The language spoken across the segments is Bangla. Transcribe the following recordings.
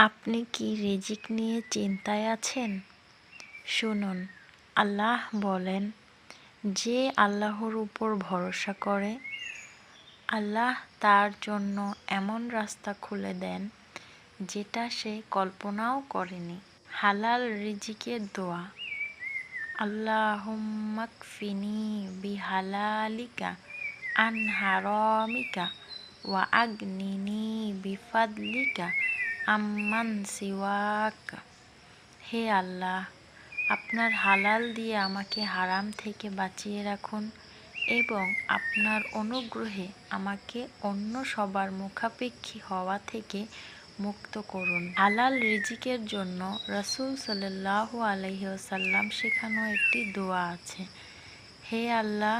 আপনি কি রিজিক নিয়ে চিন্তায় আছেন? শুনুন, আল্লাহ বলেন, যে আল্লাহর উপর ভরসা করে, আল্লাহ তার জন্য এমন রাস্তা খুলে দেন যেটা সে কল্পনাও করেনি। হালাল রিজিকের দোয়া। আল্লাহুম্মা কফিনি বিহালালিকা আন হারামিকা ওয়া আগনিনি বিফাদলিকা আম্মান সিওয়াক। হে আল্লাহ, আপনার হালাল দিয়ে আমাকে হারাম থেকে বাঁচিয়ে রাখুন এবং আপনার অনুগ্রহে আমাকে অন্য সবার মুখাপেক্ষী হওয়া থেকে মুক্ত করুন। হালাল রিজিকের জন্য রাসূল সাল্লাল্লাহু আলাইহি ওয়াসাল্লাম শেখানো একটি দোয়া আছে। হে আল্লাহ,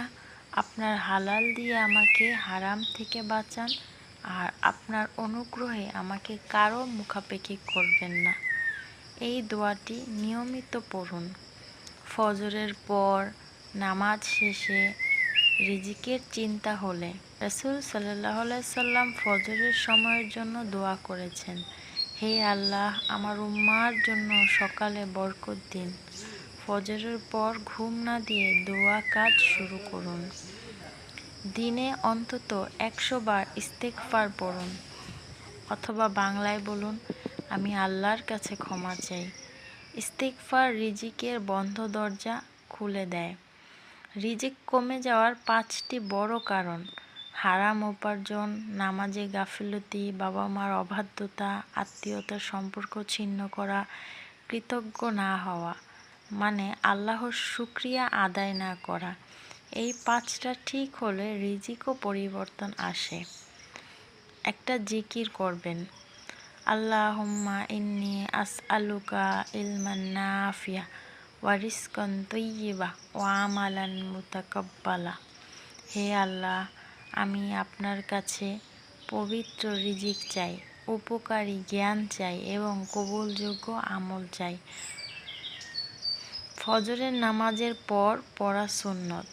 আপনার হালাল দিয়ে আমাকে হারাম থেকে বাঁচান আর আপনার অনুগ্রহে আমাকে কারো মুখাপেক্ষী করবেন না। এই দোয়াটি নিয়মিত পড়ুন। ফজরের পর নামাজ শেষে রিজিকের চিন্তা হলে রাসূল সাল্লাল্লাহু আলাইহি সাল্লাম ফজরের সময়ের জন্য দোয়া করেছেন, হে আল্লাহ, আমার উম্মার জন্য সকালে বরকত দিন। ফজরের পর ঘুম না দিয়ে দোয়া কাজ শুরু করুন। দিনে অন্তত 100 বার ইস্তেগফার পড়ুন, অথবা বাংলায় বলুন, আমি আল্লাহর কাছে ক্ষমা চাই। ইস্তেগফার রিজিকের বন্ধ দরজা খুলে দেয়। রিজিক কমে যাওয়ার 5টি বড় কারণ: হারাম উপার্জন, নামাজে গাফিলতি, বাবা মার অবাধ্যতা, আত্মীয়তার সম্পর্ক ছিন্ন করা, কৃতজ্ঞ না হওয়া মানে আল্লাহর শুকরিয়া আদায় না করা। এই 5টা ঠিক হলে রিজিকও পরিবর্তন আসে। একটা জিকির করবেন, আল্লাহুম্মা ইন্নী আসআলুকা ইলমান নাফিয়া ওয়া রিজকান তাইয়্যিবা ওয়া আমালান মুতাকাব্বালা। হে আল্লাহ, আমি আপনার কাছে পবিত্র রিজিক চাই, উপকারী জ্ঞান চাই এবং কবুলযোগ্য আমল চাই। ফজরের নামাজের পর পড়া সুন্নত।